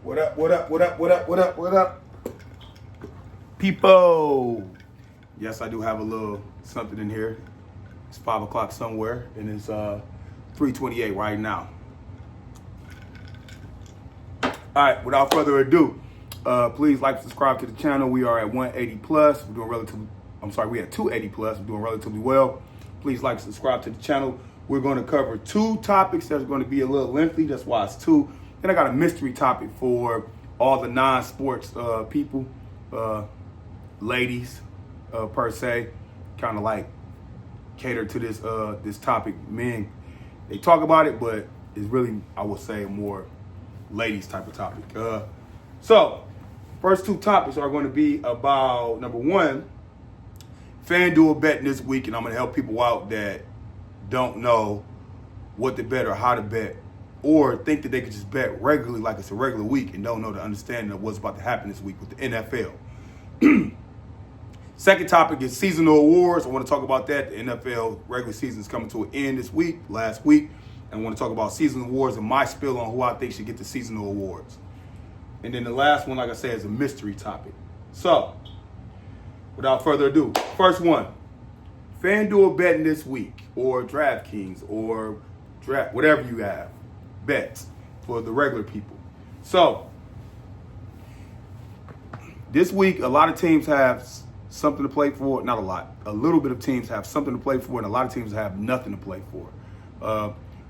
What up, what up, what up, what up, what up, what up? People. Yes, I do have a little something in here. It's 5 o'clock somewhere, and it's 3:28 right now. All right, without further ado, please like and subscribe to the channel. We are at 180 plus. We're doing relatively, we at 280 plus. We're doing relatively well. Please like and subscribe to the channel. We're going to cover 2 topics that are going to be a little lengthy. That's why it's 2. Then I got a mystery topic for all the non-sports people, ladies per se, kind of like cater to this topic. Men, they talk about it, but it's really, I would say, a more ladies type of topic. So, first 2 topics are going to be about, number 1, FanDuel betting this week, and I'm going to help people out that don't know what to bet or how to bet, or think that they could just bet regularly like it's a regular week and don't know the understanding of what's about to happen this week with the NFL. Second topic is seasonal awards. I want to talk about that. The NFL regular season is coming to an end last week. And I want to talk about seasonal awards and my spill on who I think should get the seasonal awards. And then the last one, like I said, is a mystery topic. So, without further ado, first one, FanDuel betting this week, or DraftKings, or whatever you have, bets for the regular people. So, this week, a lot of teams have something to play for. Not a lot. A little bit of teams have something to play for, and a lot of teams have nothing to play for.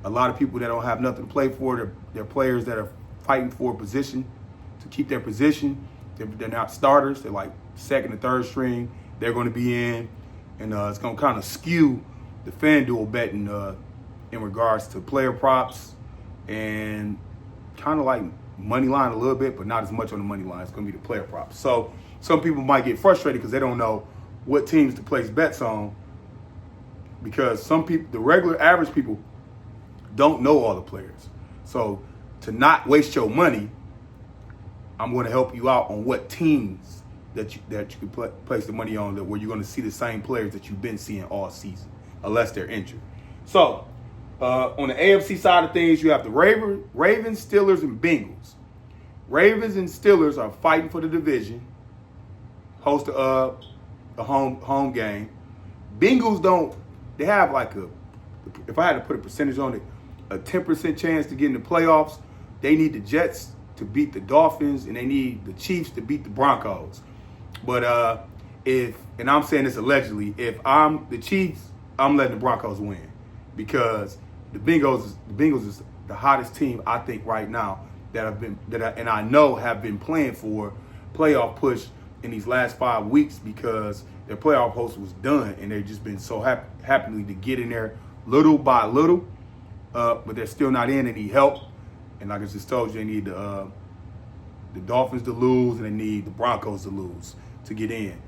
A lot of people that don't have nothing to play for, they're players that are fighting for a position to keep their position. They're not starters. They're like second and third string. They're going to be in, and it's going to kind of skew the FanDuel betting in regards to player props and kind of like money line a little bit, but not as much on the money line. It's going to be the player props. So some people might get frustrated because they don't know what teams to place bets on, because some people, the regular average people, don't know all the players. So to not waste your money, I'm going to help you out on what teams that you can place the money on, where you're going to see the same players that you've been seeing all season, unless they're injured. So on the AFC side of things, you have the Ravens, Steelers, and Bengals. Ravens and Steelers are fighting for the division, host a home game. Bengals they have like if I had to put a percentage on it, a 10% chance to get in the playoffs. They need the Jets to beat the Dolphins, and they need the Chiefs to beat the Broncos. But and I'm saying this allegedly, if I'm the Chiefs, I'm letting the Broncos win, because the Bengals is the hottest team I think right now and I know have been playing for playoff push in these last 5 weeks, because their playoff host was done, and they've just been so happily to get in there little by little. But they're still not in. They need help. And like I just told you, they need the Dolphins to lose, and they need the Broncos to lose to get in.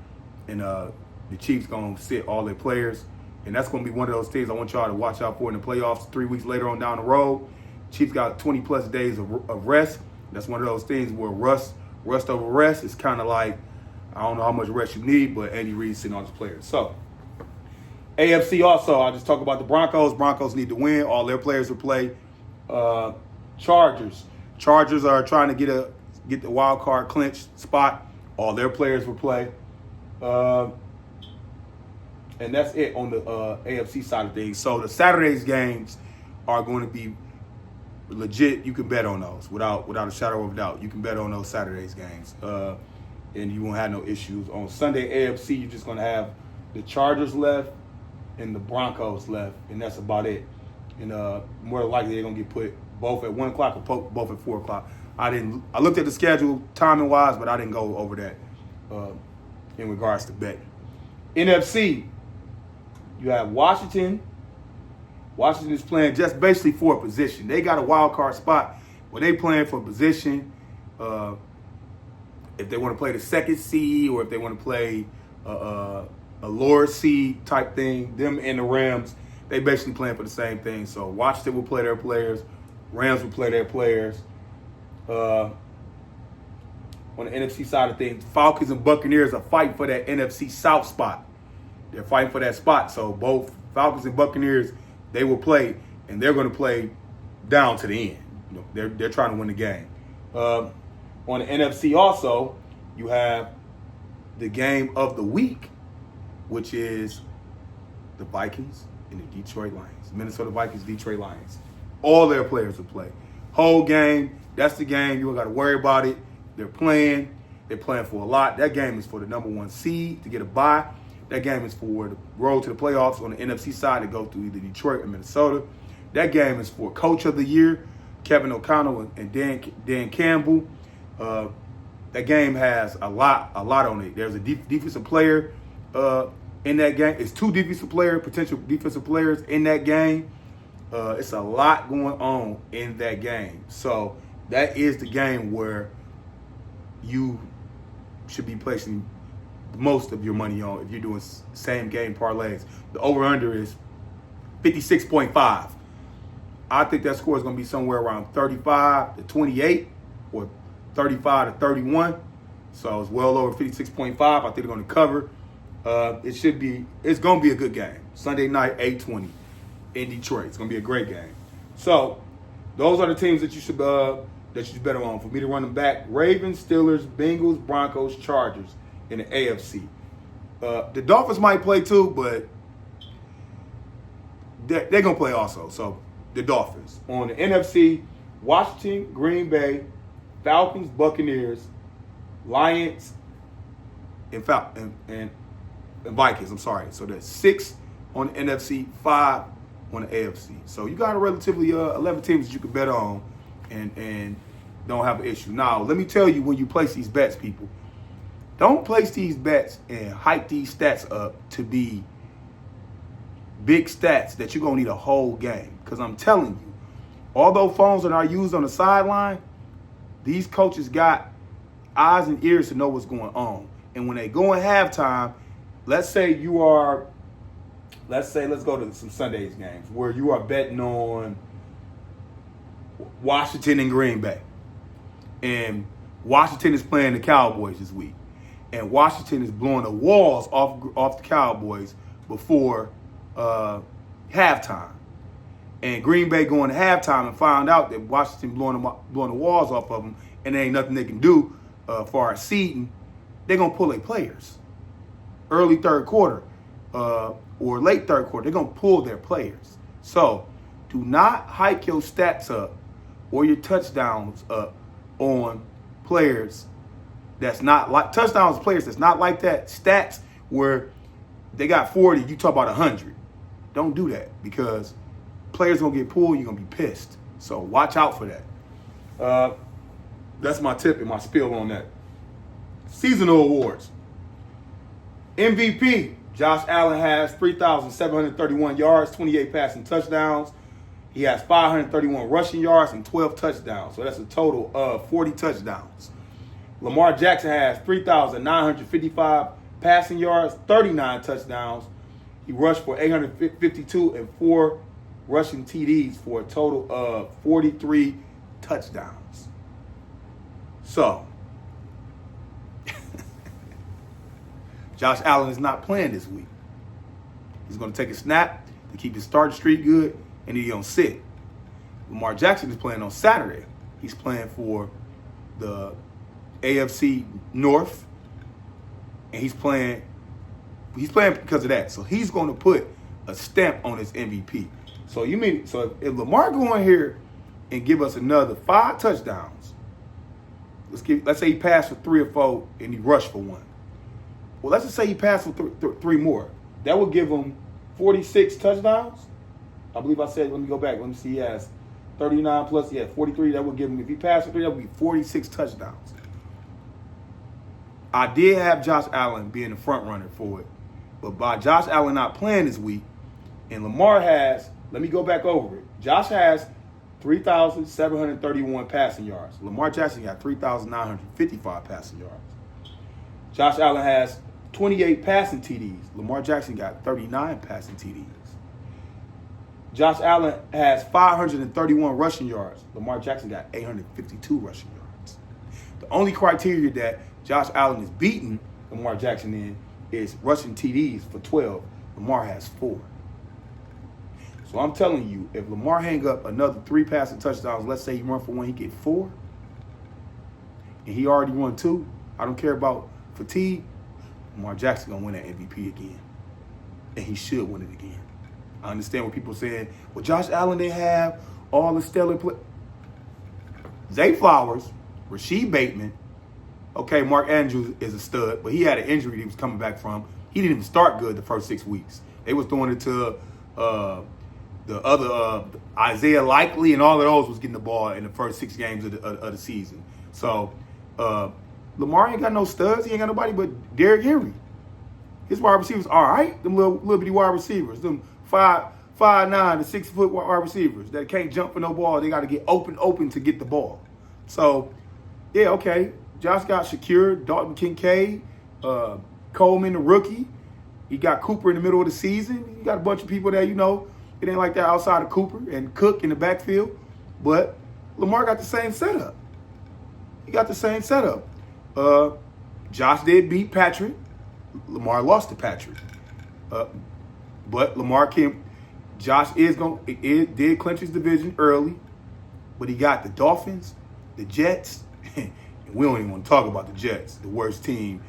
And the Chiefs going to sit all their players. And that's going to be one of those things I want y'all to watch out for in the playoffs 3 weeks later on down the road. Chiefs got 20-plus days of rest. That's one of those things where rust over rest is kind of like, I don't know how much rest you need, but Andy Reid's sitting on his players. So, AFC also, I'll just talk about the Broncos. Broncos need to win. All their players will play. Chargers are trying to get the wild card clinch spot. All their players will play. And that's it on the AFC side of things. So the Saturday's games are going to be legit. You can bet on those without a shadow of a doubt. You can bet on those Saturday's games. And you won't have no issues. On Sunday AFC, you're just going to have the Chargers left and the Broncos left, and that's about it. And more than likely they're gonna get put both at 1 o'clock or both at 4 o'clock. I looked at the schedule timing wise, but I didn't go over that in regards to betting. NFC, you have Washington. Washington is playing just basically for a position. They got a wild card spot where they playing for a position. If they want to play the second seed, or if they want to play a lower seed type thing, them and the Rams, they basically playing for the same thing. So Washington will play their players, Rams will play their players. On the NFC side of things, Falcons and Buccaneers are fighting for that NFC South spot. They're fighting for that spot. So both Falcons and Buccaneers, they will play, and they're going to play down to the end. You know, they're trying to win the game. On the NFC also, you have the game of the week, which is the Vikings and the Detroit Lions. Minnesota Vikings, Detroit Lions. All their players will play. Whole game, that's the game. You don't got to worry about it. They're playing for a lot. That game is for the number 1 seed to get a bye. That game is for the road to the playoffs on the NFC side to go through either Detroit or Minnesota. That game is for Coach of the Year, Kevin O'Connell and Dan Campbell. That game has a lot on it. There's a defensive player in that game. It's 2 potential defensive players in that game. It's a lot going on in that game. So that is the game where you should be placing most of your money on if you're doing same game parlays. The over-under is 56.5. I think that score is going to be somewhere around 35 to 28 or 35 to 31. So it's well over 56.5. I think they're going to cover. It's going to be a good game. Sunday night, 8:20 in Detroit. It's going to be a great game. So those are the teams that you should bet on. For me to run them back: Ravens, Steelers, Bengals, Broncos, Chargers in the AFC. The Dolphins might play too, but they're going to play also. So the Dolphins. On the NFC, Washington, Green Bay, Falcons, Buccaneers, Lions, and Vikings. I'm sorry. So there's 6 on the NFC, 5 on the AFC. So you got a relatively 11 teams that you can bet on and don't have an issue. Now, let me tell you, when you place these bets, people, don't place these bets and hype these stats up to be big stats that you're going to need a whole game. Because I'm telling you, although phones are not used on the sideline, these coaches got eyes and ears to know what's going on. And when they go in halftime, let's go to some Sundays games where you are betting on Washington and Green Bay. And Washington is playing the Cowboys this week. And Washington is blowing the walls off the Cowboys before halftime. And Green Bay going to halftime and found out that Washington blowing the walls off of them, and there ain't nothing they can do for our seeding. They're going to pull their players early third quarter or late third quarter. They're going to pull their players. So do not hype your stats up or your touchdowns up on players that's not like touchdowns, players that's not like that. Stats where they got 40, you talk about 100. Don't do that, because players going to get pulled, you're going to be pissed. So watch out for that. That's my tip and my spiel on that. Seasonal awards. MVP, Josh Allen has 3,731 yards, 28 passing touchdowns. He has 531 rushing yards and 12 touchdowns. So that's a total of 40 touchdowns. Lamar Jackson has 3,955 passing yards, 39 touchdowns. He rushed for 852 and 4 rushing TDs for a total of 43 touchdowns. So, Josh Allen is not playing this week. He's going to take a snap to keep his starting streak good, and he's going to sit. Lamar Jackson is playing on Saturday. He's playing for the AFC North, and he's playing because of that. So he's going to put a stamp on his MVP. So if Lamar go in here and give us another 5 touchdowns, let's say he passed for 3 or 4 and he rushed for 1. Well, let's just say he passed for 3 more. That would give him 46 touchdowns. I believe I said, let me go back. Let me see. He has 39 plus, 43. That would give him, if he passed for 3, that would be 46 touchdowns. I did have Josh Allen being the front runner for it. But by Josh Allen not playing this week, and Lamar has, let me go back over it. Josh has 3,731 passing yards. Lamar Jackson got 3,955 passing yards. Josh Allen has 28 passing TDs. Lamar Jackson got 39 passing TDs. Josh Allen has 531 rushing yards. Lamar Jackson got 852 rushing yards. The only criteria that Josh Allen is beating Lamar Jackson in is rushing TDs for 12. Lamar has 4. So I'm telling you, if Lamar hang up another 3 passing touchdowns, let's say he run for 1, he get 4. and he already won 2. I don't care about fatigue. Lamar Jackson gonna win that MVP again, and he should win it again. I understand what people are saying. Well, Josh Allen didn't have all the stellar play. Zay Flowers, Rashid Bateman. Okay, Mark Andrews is a stud, but he had an injury he was coming back from. He didn't even start good the first 6 weeks. They was throwing it to the other Isaiah Likely, and all of those was getting the ball in the first 6 games of the season. So Lamar ain't got no studs. He ain't got nobody but Derrick Henry. His wide receivers all right. Them little bitty wide receivers. Them 5'9" to 6 foot wide receivers that can't jump for no ball. They got to get open to get the ball. So, yeah, okay. Josh got Shakir, Dalton Kincaid, Coleman, the rookie. He got Cooper in the middle of the season. You got a bunch of people that, it ain't like that outside of Cooper and Cook in the backfield. But Lamar got the same setup. He got the same setup. Josh did beat Patrick. Lamar lost to Patrick. But Lamar came. Josh did clinch his division early, but he got the Dolphins, the Jets. We don't even want to talk about the Jets, the worst team,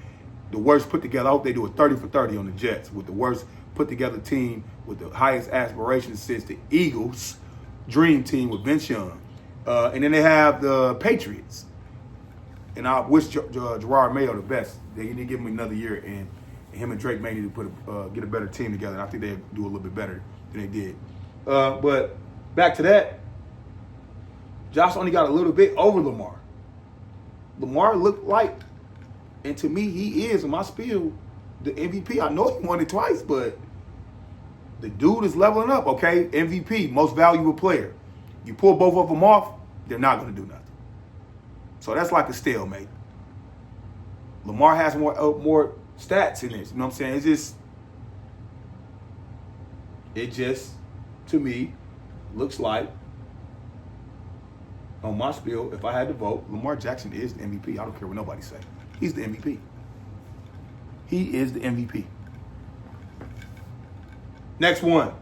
the worst put together. I hope they do a 30 for 30 on the Jets with the worst put together team with the highest aspirations since the Eagles dream team with Vince Young. And then they have the Patriots. And I wish Gerard Mayo the best. They need to give him another year, and him and Drake may need to get a better team together. And I think they'll do a little bit better than they did. But back to that, Josh only got a little bit over Lamar. Lamar looked like, and to me, he is, in my spiel, the MVP. I know he won it twice, but the dude is leveling up, okay? MVP, most valuable player. You pull both of them off, they're not going to do nothing. So that's like a stalemate. Lamar has more stats in this. You know what I'm saying? It just, to me, looks like, on my spiel, if I had to vote, Lamar Jackson is the MVP. I don't care what nobody say. He's the MVP. He is the MVP. Next one.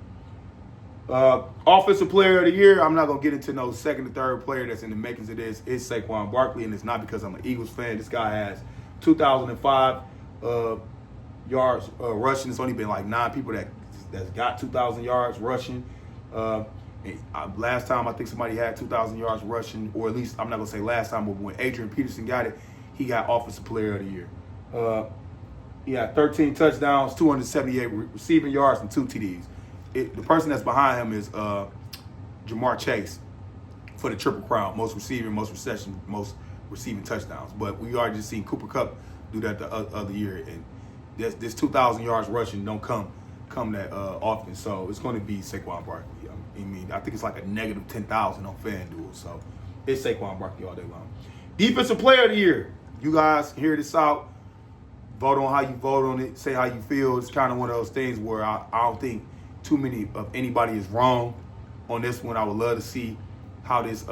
Offensive Player of the Year. I'm not going to get into no second or third player that's in the makings of this. It's Saquon Barkley, and it's not because I'm an Eagles fan. This guy has 2,005 yards rushing. It's only been like 9 people that's got 2,000 yards rushing. Last time I think somebody had 2,000 yards rushing, or at least I'm not going to say last time, but when Adrian Peterson got it, he got Offensive Player of the Year. He had 13 touchdowns, 278 receiving yards, and 2 TDs. The person that's behind him is Jamar Chase for the Triple Crown, most receiving, most reception, most receiving touchdowns. But we already just seen Cooper Kupp do that the other year, and this 2,000 yards rushing don't come that often. So it's going to be Saquon Barkley. I think it's like a negative 10,000 on FanDuel. So it's Saquon Barkley all day long. Defensive Player of the Year. You guys hear this out. Vote on how you vote on it. Say how you feel. It's kind of one of those things where I don't think too many of anybody is wrong on this one. I would love to see how this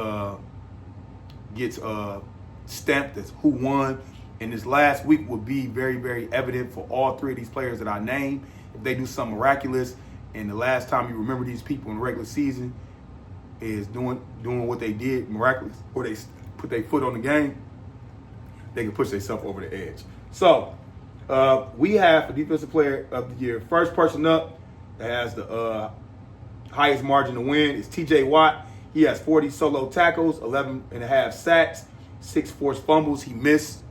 gets stamped as who won. And this last week would be very, very evident for all 3 of these players that I named. If they do something miraculous, and the last time you remember these people in the regular season is doing what they did miraculous, or they put their foot on the game, they can push themselves over the edge. So we have a Defensive Player of the Year. First person up that has the highest margin to win is TJ Watt. He has 40 solo tackles, 11.5 sacks, 6 forced fumbles. He missed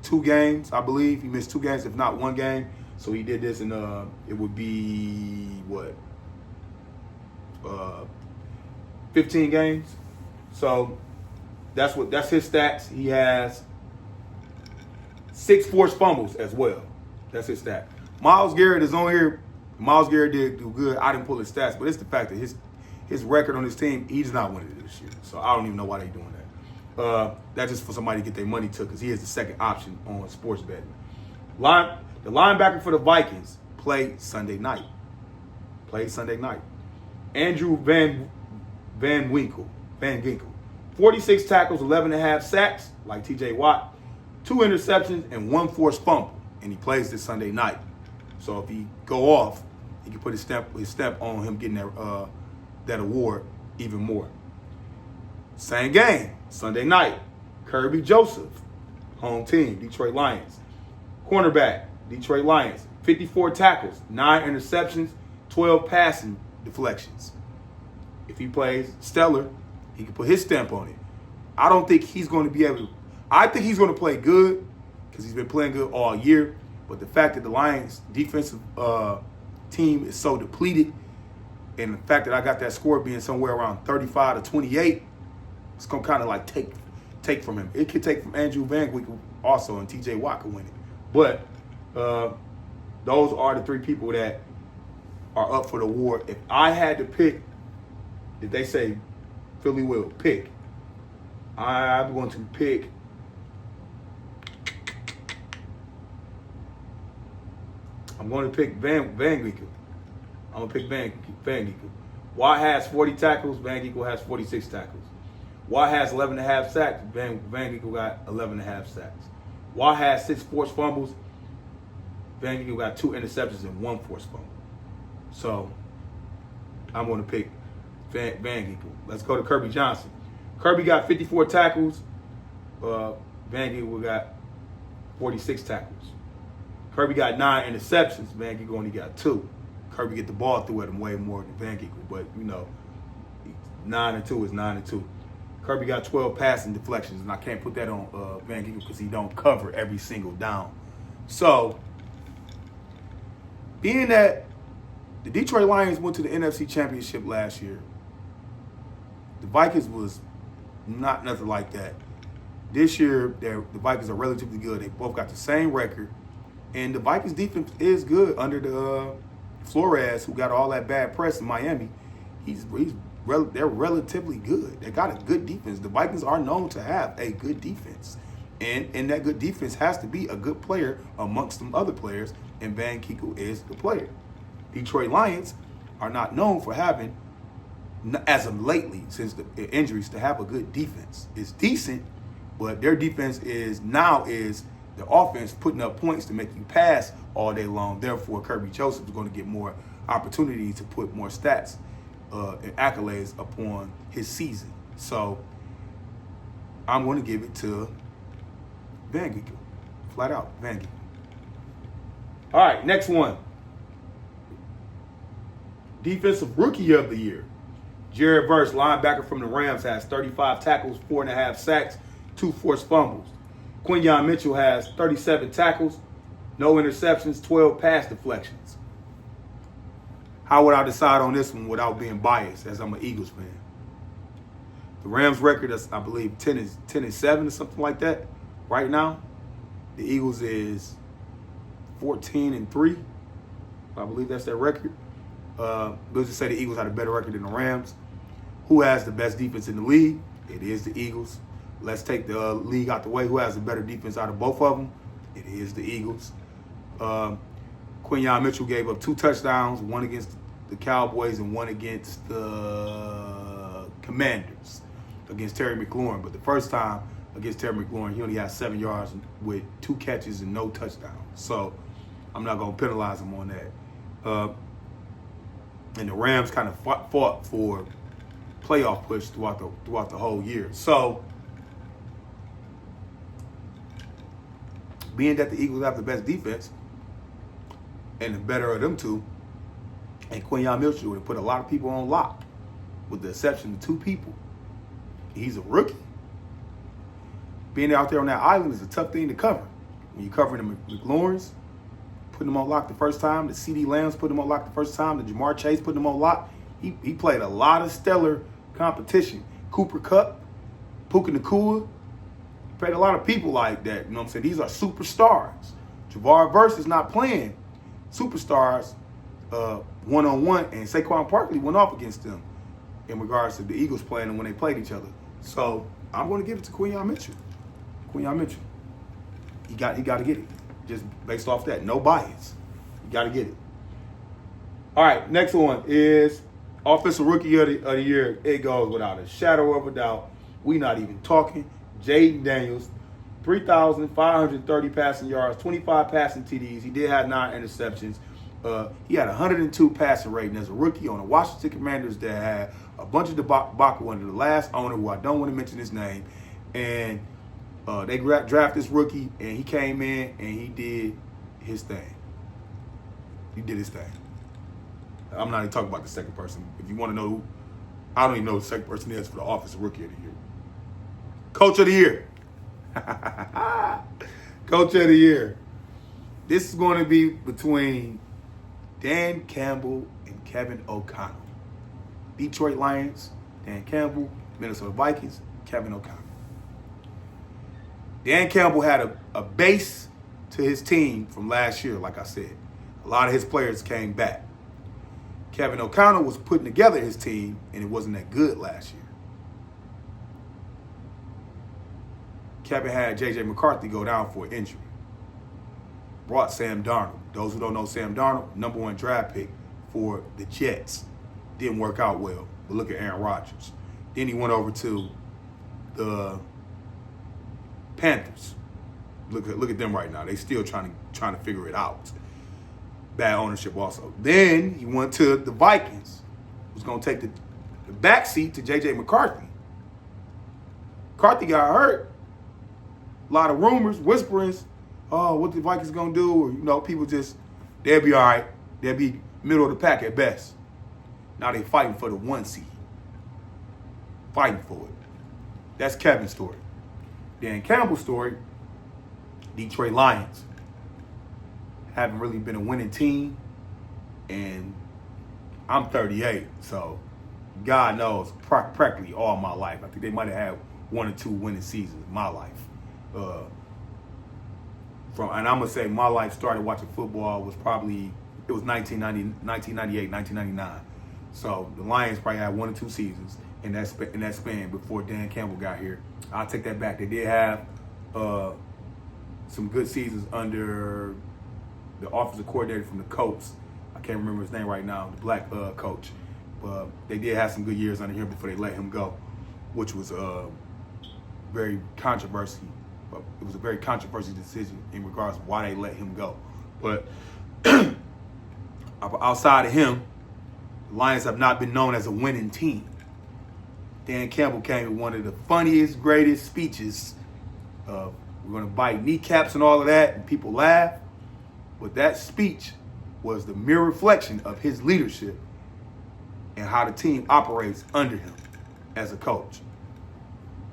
2 games, I believe. He missed 2 games, if not 1 game. So he did this in it would be 15 games. So that's his stats. He has 6 forced fumbles as well. That's his stat. Myles Garrett is on here. Myles Garrett did do good. I didn't pull his stats, but it's the fact that his record on his team, he's not winning it this year. So I don't even know why they're doing that. That's just for somebody to get their money took, because he is the second option on sports betting. The linebacker for the Vikings played Sunday night. Andrew Van Ginkel. 46 tackles, 11.5 sacks, like TJ Watt, 2 interceptions, and 1 forced fumble. And he plays this Sunday night. So if he go off, he can put his stamp on him getting that award even more. Same game, Sunday night. Kirby Joseph, home team, Detroit Lions. Cornerback, Detroit Lions, 54 tackles, 9 interceptions, 12 passing deflections. If he plays stellar, he can put his stamp on it. I don't think he's going to be able to. I think he's going to play good because he's been playing good all year. But the fact that the Lions' defensive team is so depleted, and the fact that I got that score being somewhere around 35 to 28, it's going to kind of like take from him. It could take from Andrew Van Ginkel also, and TJ Watt could win it. But those are the three people that are up for the award. If I had to pick, if they say Philly will pick, I'm going to pick Van Ginkel. I'm going to pick Van Ginkel. Watt has 40 tackles. Van Ginkel has 46 tackles. Watt has 11.5 sacks. Van Ginkel got 11.5 sacks. Watt has 6 forced fumbles. Van Ginkel got 2 interceptions and 1 forced fumble. So I'm going to pick Van Ginkel. Let's go to Kirby Johnson. Kirby got 54 tackles. Van Ginkel got 46 tackles. Kirby got 9 interceptions. Van Ginkel only got 2. Kirby get the ball through at him way more than Van Ginkel, but 9 and 2 is 9 and 2. Kirby got 12 passing deflections, and I can't put that on Van Ginkel because he don't cover every single down. So, being that the Detroit Lions went to the NFC Championship last year, the Vikings was not nothing like that. This year, the Vikings are relatively good. They both got the same record, and the Vikings defense is good under the Flores, who got all that bad press in Miami. They're relatively good. They got a good defense. The Vikings are known to have a good defense. And that good defense has to be a good player amongst some other players, and Van Ginkel is the player. Detroit Lions are not known for having, as of lately, since the injuries, to have a good defense. It's decent, but their defense is the offense putting up points to make you pass all day long. Therefore, Kirby Joseph is going to get more opportunity to put more stats and accolades upon his season. So I'm going to give it to Van Ginkel. Flat out, Van Ginkel. All right, next one. Defensive Rookie of the Year. Jared Verse, linebacker from the Rams, has 35 tackles, 4.5 sacks, 2 forced fumbles. Quinyon Mitchell has 37 tackles, no interceptions, 12 pass deflections. How would I decide on this one without being biased, as I'm an Eagles fan? The Rams record is, I believe, 10-7 or something like that right now. The Eagles is 14-3. I believe that's their record. Let's just say the Eagles had a better record than the Rams. Who has the best defense in the league? It is the Eagles. Let's take the league out the way. Who has the better defense out of both of them? It is the Eagles. Quinyon Mitchell gave up 2 touchdowns, one against the Cowboys and one against the Commanders, against Terry McLaurin. But the first time against Terry McLaurin, he only had 7 yards with 2 catches and no touchdowns. So I'm not going to penalize him on that. And the Rams kind of fought for playoff push throughout the whole year. So, being that the Eagles have the best defense and the better of them two, and Quinyon Mitchell would have put a lot of people on lock, with the exception of 2 people. He's a rookie. Being out there on that island is a tough thing to cover. When you're covering the McLaurins, putting them on lock the first time, the CeeDee Lambs putting them on lock the first time, the Jamar Chase putting them on lock. He played a lot of stellar competition. Cooper Kupp, Puka Nacua, played a lot of people like that. You know what I'm saying? These are superstars. Javar Verse is not playing superstars one-on-one, and Saquon Barkley went off against them in regards to the Eagles playing them when they played each other. So I'm going to give it to Quinyon Mitchell. Quinyon Mitchell. He got to get it. Just based off that. No bias. You got to get it. All right, next one is Offensive Rookie of the Year. It goes without a shadow of a doubt. We not even talking. Jayden Daniels, 3,530 passing yards, 25 passing TDs. He did have 9 interceptions. He had 102 passing rating as a rookie on the Washington Commanders that had a bunch of debacle under the last owner, who I don't want to mention his name. And They drafted this rookie, and he came in and he did his thing. He did his thing. I'm not even talking about the second person. If you want to know who, I don't even know who the second person is for the Offensive Rookie of the Year. Coach of the Year. Coach of the Year. This is going to be between Dan Campbell and Kevin O'Connell. Detroit Lions, Dan Campbell. Minnesota Vikings, Kevin O'Connell. Dan Campbell had a base to his team from last year, like I said. A lot of his players came back. Kevin O'Connell was putting together his team, and it wasn't that good last year. Kevin had J.J. McCarthy go down for an injury. Brought Sam Darnold. Those who don't know Sam Darnold, #1 draft pick for the Jets. Didn't work out well, but look at Aaron Rodgers. Then he went over to the Panthers. Look at them right now. They still trying to figure it out. Bad ownership also. Then he went to the Vikings, who's going to take the backseat to J.J. McCarthy. McCarthy got hurt. A lot of rumors, whisperings. Oh, what the Vikings going to do? Or, people just, they'll be all right. They'll be middle of the pack at best. Now they fighting for the 1 seed. Fighting for it. That's Kevin's story. Dan Campbell's story, Detroit Lions. Haven't really been a winning team, and I'm 38, so God knows practically all my life. I think they might have had 1 or 2 winning seasons in my life. And I'm gonna say my life started watching football was 1998, 1999. So the Lions probably had 1 or 2 seasons in that span before Dan Campbell got here. I'll take that back. They did have some good seasons under the offensive coordinator from the Colts. I can't remember his name right now, the black coach. But they did have some good years under him before they let him go, which was very controversial. It was a very controversial decision in regards to why they let him go. But outside of him, the Lions have not been known as a winning team. Dan Campbell came with one of the funniest, greatest speeches. We're going to bite kneecaps and all of that, and people laugh. But that speech was the mere reflection of his leadership and how the team operates under him as a coach.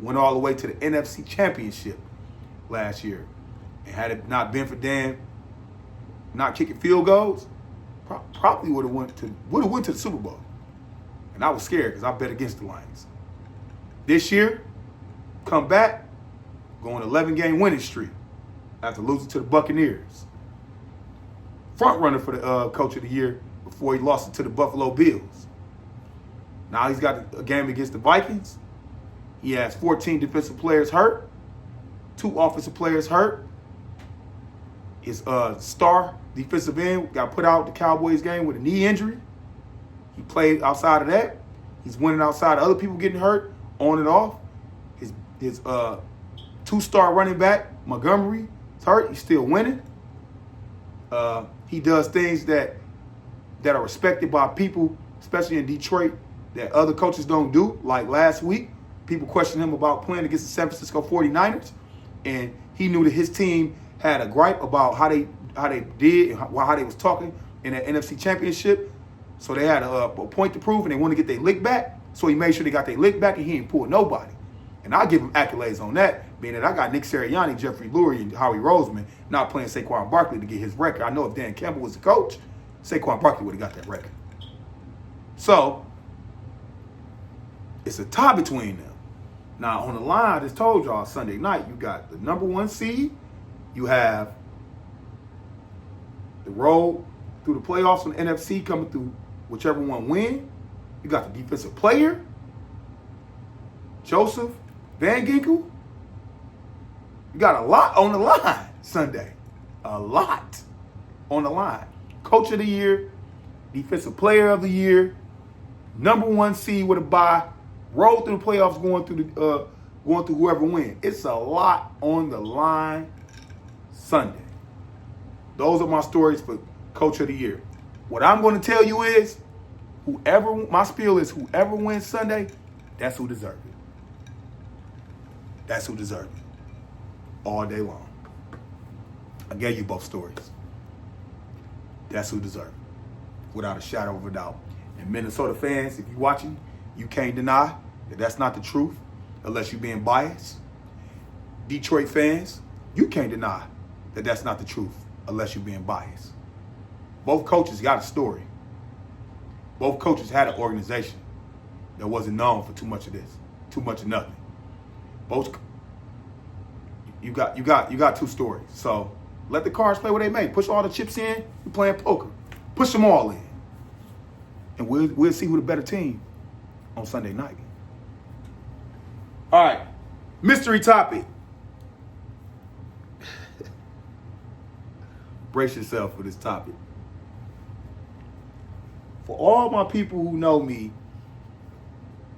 Went all the way to the NFC Championship last year. And had it not been for Dan not kicking field goals, probably would have went to the Super Bowl. And I was scared because I bet against the Lions. This year, come back, go on an 11-game winning streak after losing to the Buccaneers. Front runner for the Coach of the Year before he lost it to the Buffalo Bills. Now he's got a game against the Vikings. He has 14 defensive players hurt, 2 offensive players hurt. His star defensive end got put out the Cowboys game with a knee injury. He played outside of that. He's winning outside of other people getting hurt, on and off. His 2-star running back, Montgomery, is hurt. He's still winning. He does things that are respected by people, especially in Detroit, that other coaches don't do. Like last week, people questioned him about playing against the San Francisco 49ers, and he knew that his team had a gripe about how they did and how they was talking in the NFC Championship. So they had a point to prove, and they wanted to get their lick back. So he made sure they got their lick back, and he ain't pulled nobody. And I give him accolades on that, being that I got Nick Sirianni, Jeffrey Lurie, and Howie Roseman not playing Saquon Barkley to get his record. I know if Dan Campbell was the coach, Saquon Barkley would have got that record. So it's a tie between them. Now, on the line, I just told y'all Sunday night, you got the #1 seed. You have the road through the playoffs on the NFC coming through whichever one win. You got the defensive player, Joseph Van Ginkel. You got a lot on the line Sunday. A lot on the line. Coach of the Year, Defensive Player of the Year, #1 seed with a bye, roll through the playoffs going through whoever wins. It's a lot on the line Sunday. Those are my stories for Coach of the Year. What I'm going to tell you is, my spiel is whoever wins Sunday, that's who deserves it. That's who deserves it. all day long. I gave you both stories. That's who deserves it, without a shadow of a doubt. And Minnesota fans, if you're watching, you can't deny that that's not the truth unless you're being biased. Detroit fans, you can't deny that that's not the truth unless you're being biased. Both coaches got a story. Both coaches had an organization that wasn't known for too much of this, too much of nothing. Both, you got two stories. So let the cards play what they may. Push all the chips in. You're playing poker. Push them all in, and we'll see who the better team on Sunday night. All right, mystery topic. Brace yourself for this topic. For all my people who know me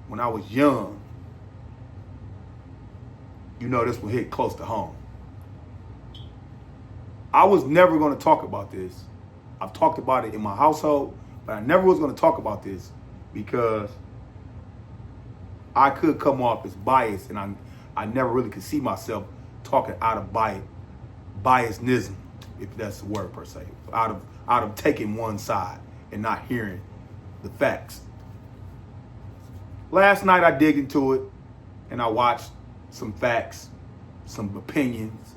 when I was young, you know this will hit close to home. I was never going to talk about this. I've talked about it in my household, but I never was going to talk about this because I could come off as biased, and I never really could see myself talking out of biasnism, if that's the word per se, out of taking one side and not hearing the facts. Last night I dig into it and I watched some facts, some opinions,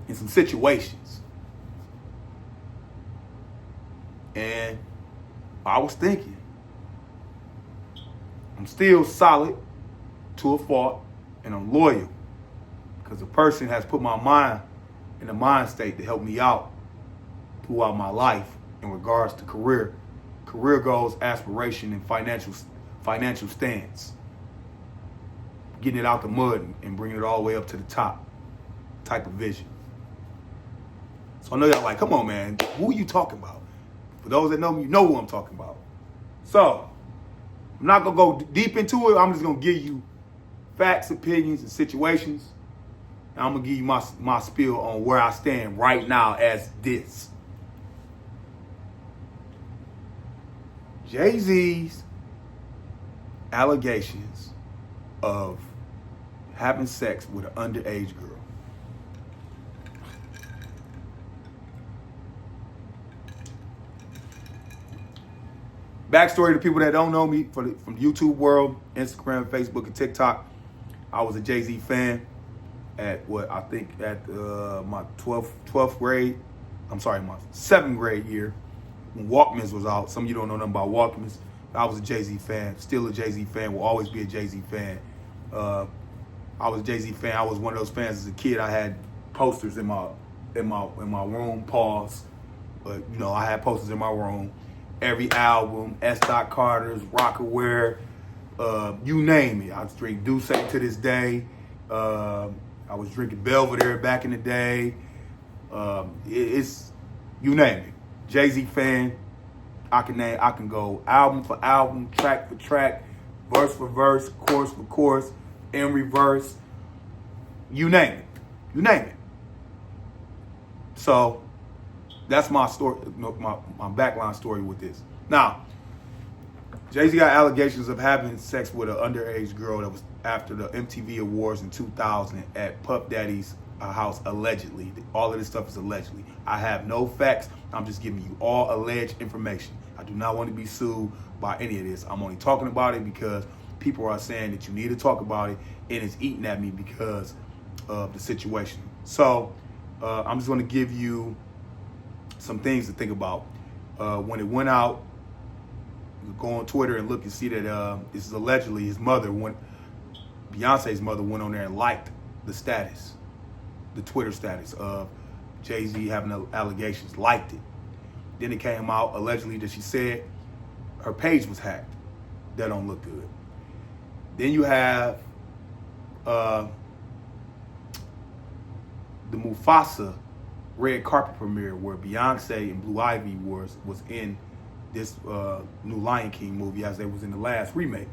and some situations. And I was thinking, I'm still solid to a fault, and I'm loyal because the person has put my mind in a mind state to help me out throughout my life in regards to career goals, aspiration, and financial stance. Getting it out the mud and bringing it all the way up to the top type of vision. So I know y'all like, come on, man, who are you talking about? For those that know me, you know who I'm talking about. So I'm not going to go deep into it. I'm just going to give you facts, opinions, and situations. And I'm going to give you my spiel on where I stand right now as this. Jay-Z's allegations of having sex with an underage girl. Backstory to people that don't know me from the YouTube world, Instagram, Facebook, and TikTok. I was a Jay-Z fan at my 12th grade. I'm sorry, my 7th grade year when Walkmans was out. Some of you don't know nothing about Walkmans. I was a Jay-Z fan, still a Jay-Z fan, will always be a Jay-Z fan. I was a Jay-Z fan. I was one of those fans as a kid. I had posters in my room, pause. But you know, I had posters in my room. Every album, S. Carter's, Rockaware, you name it. I was drinking Douce to this day. I was drinking Belvedere back in the day. It's you name it. Jay-Z fan. I can go album for album, track for track, verse for verse, chorus for chorus, in reverse. You name it. You name it. So that's my story, my backline story with this. Now, Jay-Z got allegations of having sex with an underage girl that was after the MTV Awards in 2000 at Puff Daddy's house, allegedly. All of this stuff is allegedly. I have no facts. I'm just giving you all alleged information. I do not want to be sued by any of this. I'm only talking about it because people are saying that you need to talk about it, and it's eating at me because of the situation. So I'm just going to give you some things to think about. When it went out, you go on Twitter and look and see that this is allegedly his mother, Beyonce's mother went on there and liked the status, the Twitter status of Jay-Z having allegations, liked it. Then it came out allegedly that she said her page was hacked. That don't look good. Then you have the Mufasa red carpet premiere where Beyonce and Blue Ivy was in this new Lion King movie as they was in the last remake.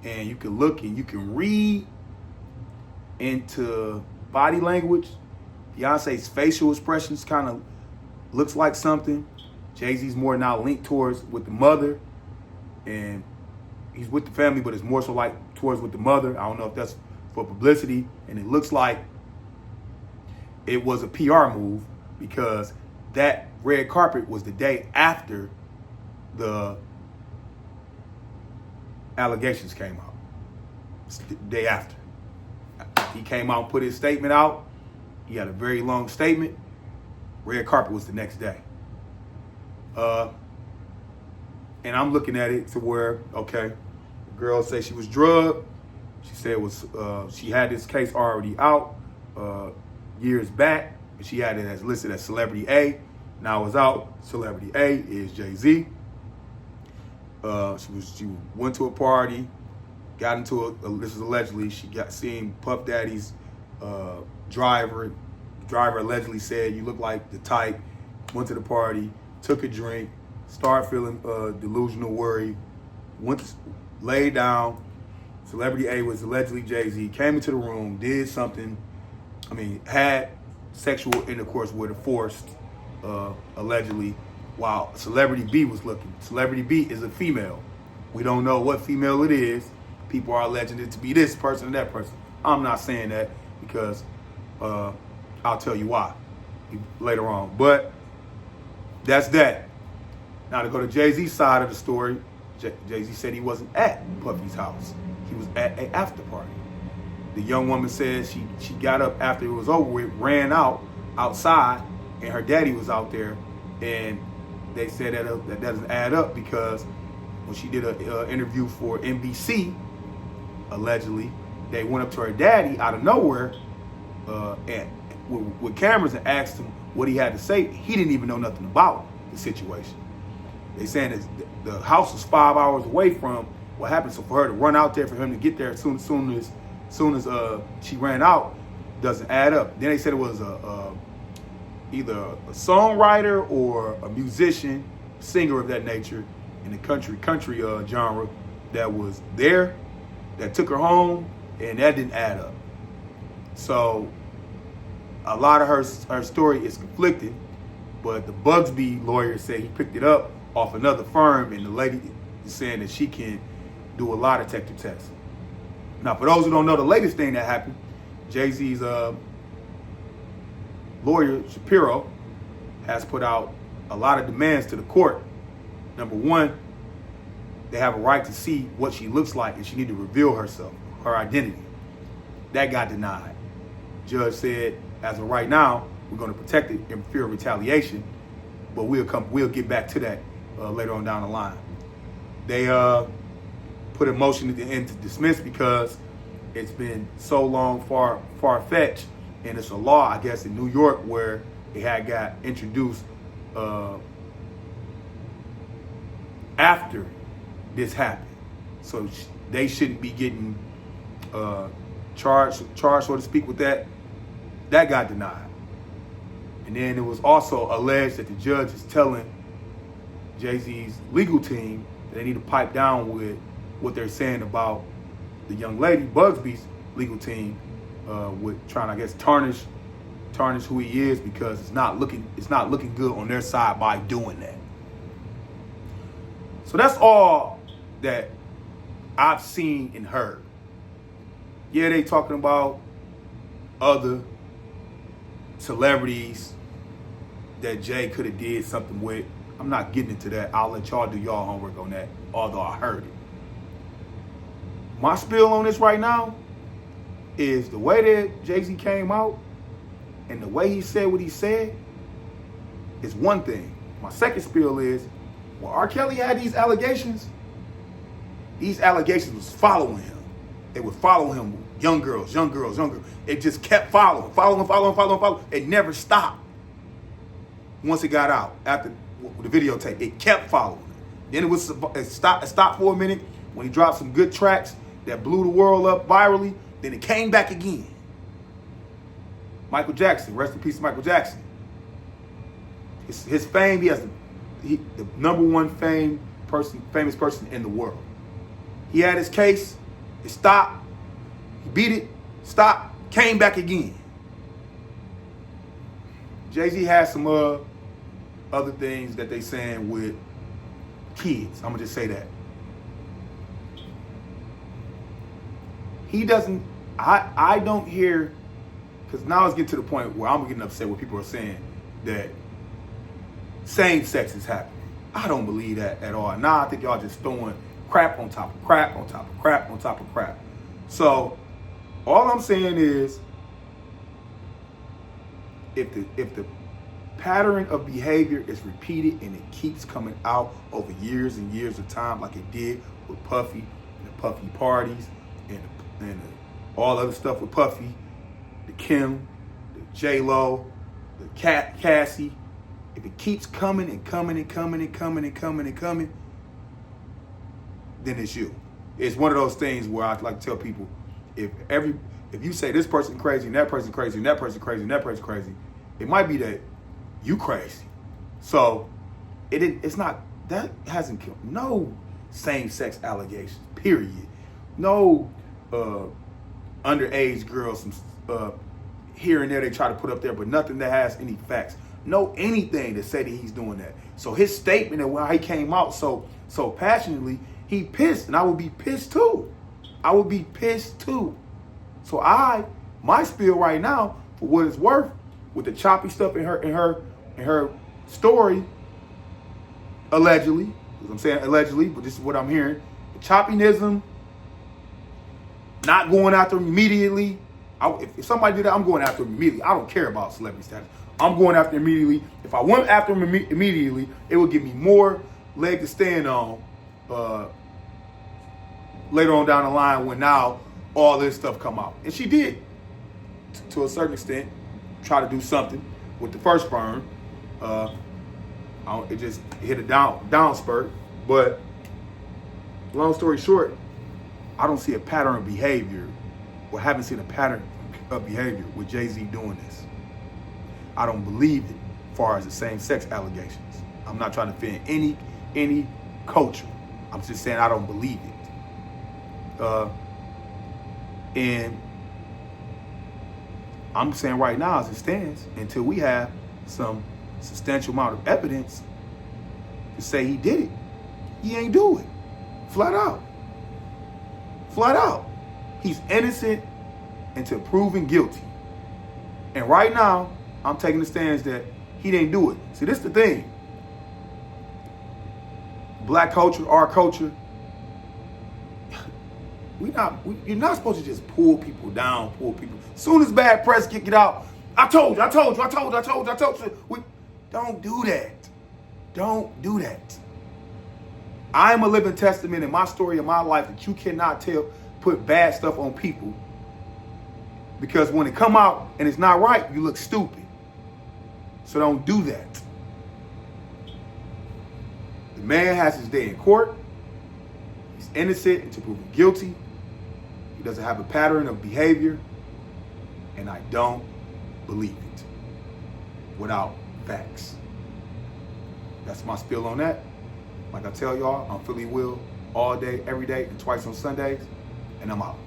And you can look and you can read into body language. Beyonce's facial expressions kind of looks like something. Jay-Z's more now linked towards with the mother, and he's with the family, but it's more so like towards with the mother. I don't know if that's for publicity, and it looks like it was a PR move because that red carpet was the day after the allegations came out. It's the day after. He came out and put his statement out. He had a very long statement. Red carpet was the next day. And I'm looking at it to where, okay, the girl said she was drugged. She said it was she had this case already out years back. And she had it as listed as Celebrity A. Now it's out. Celebrity A is Jay-Z. She went to a party, got into this is allegedly, she got seen Puff Daddy's driver. Driver allegedly said, "You look like the type." Went to the party, took a drink, started feeling delusional, worry, laid down. Celebrity A was allegedly Jay-Z, came into the room, did something, had sexual intercourse with her, forced, allegedly, while Celebrity B was looking. Celebrity B is a female. We don't know what female it is. People are alleging it to be this person and that person. I'm not saying that because I'll tell you why later on. But that's that. Now to go to Jay-Z's side of the story, Jay-Z said he wasn't at Puffy's house. He was at an after party. The young woman says she got up after it was over with, ran outside, and her daddy was out there. And they said that doesn't add up because when she did an interview for NBC, allegedly, they went up to her daddy out of nowhere and with cameras and asked him what he had to say. He didn't even know nothing about the situation. They saying that the house was 5 hours away from what happened. So for her to run out there, for him to get there as soon as she ran out, doesn't add up. Then they said it was either a songwriter or a musician, singer of that nature in the country genre that was there, that took her home, and that didn't add up. So a lot of her story is conflicting, but the Bugsby lawyer said he picked it up off another firm, and the lady is saying that she can do a lie detector test. Now, for those who don't know the latest thing that happened, Jay-Z's lawyer, Shapiro, has put out a lot of demands to the court. Number one, they have a right to see what she looks like, and she need to reveal herself, her identity. That got denied. Judge said, as of right now, we're going to protect it in fear of retaliation, but we'll get back to that later on down the line. They put a motion to dismiss because it's been so long, far-fetched, and it's a law, I guess, in New York where it had got introduced after this happened. So they shouldn't be getting charged, so to speak, with that. That got denied. And then it was also alleged that the judge is telling Jay-Z's legal team that they need to pipe down with what they're saying about the young lady, Bugsby's legal team, with trying, I guess, tarnish who he is, because it's not looking good on their side by doing that. So that's all that I've seen and heard. Yeah, they talking about other celebrities that Jay could have did something with. I'm not getting into that. I'll let y'all do y'all homework on that, although I heard it. My spiel on this right now is the way that Jay-Z came out and the way he said what he said is one thing. My second spiel is, when R. Kelly had these allegations was following him. They would follow him, young girls. It just kept following. It never stopped. Once it got out, after the videotape, it kept following him. Then it stopped for a minute when he dropped some good tracks that blew the world up virally. Then it came back again. Michael Jackson, rest in peace, Michael Jackson. His fame, he has the number one famous person in the world. He had his case, it stopped, he beat it, stopped, came back again. Jay-Z has some other things that they saying with kids. I'm gonna just say that. He doesn't, I don't hear because now it's getting to the point where I'm getting upset where people are saying that same sex is happening. I don't believe that at all. Now I think y'all just throwing crap on top of crap on top of crap on top of crap. So all I'm saying is, if the pattern of behavior is repeated and it keeps coming out over years and years of time, like it did with Puffy and the Puffy parties and all other stuff with Puffy, the Kim, the J-Lo, the Cassie, if it keeps coming and coming and coming and coming and coming and coming, then it's you. It's one of those things where I like to tell people, if you say this person crazy and that person crazy and that person crazy and that person crazy, it might be that you crazy. So it's not, that hasn't killed no same-sex allegations, period. No underage girls here and there they try to put up there, but nothing that has any facts. No anything to say that he's doing that. So his statement and why he came out so passionately, he pissed, and I would be pissed too. I would be pissed too. So my spiel right now, for what it's worth, with the choppy stuff in her story, allegedly, because I'm saying allegedly, but this is what I'm hearing, the choppyism, not going after him immediately. If somebody did that, I'm going after him immediately. I don't care about celebrity status. I'm going after him immediately. If I went after him immediately, it would give me more leg to stand on later on down the line when now all this stuff come out. And she did, to a certain extent, try to do something with the first firm. It just hit a down spurt. But long story short, I don't see a pattern of behavior, or haven't seen a pattern of behavior with Jay-Z doing this. I don't believe it as far as the same-sex allegations. I'm not trying to offend any culture. I'm just saying I don't believe it. And I'm saying right now, as it stands, until we have some substantial amount of evidence to say he did it, he ain't do it. Flat out. Flat out. He's innocent until proven guilty. And right now, I'm taking the stance that he didn't do it. See, this is the thing. Black culture, our culture, you're not supposed to just pull people down, As soon as bad press get out, I told you. Don't do that. Don't do that. I am a living testament in my story of my life that you cannot put bad stuff on people, because when it come out and it's not right, you look stupid. So don't do that. The man has his day in court. He's innocent until proven guilty. He doesn't have a pattern of behavior, and I don't believe it without facts. That's my spiel on that. Like I tell y'all, I'm Philly Will all day, every day, and twice on Sundays, and I'm out.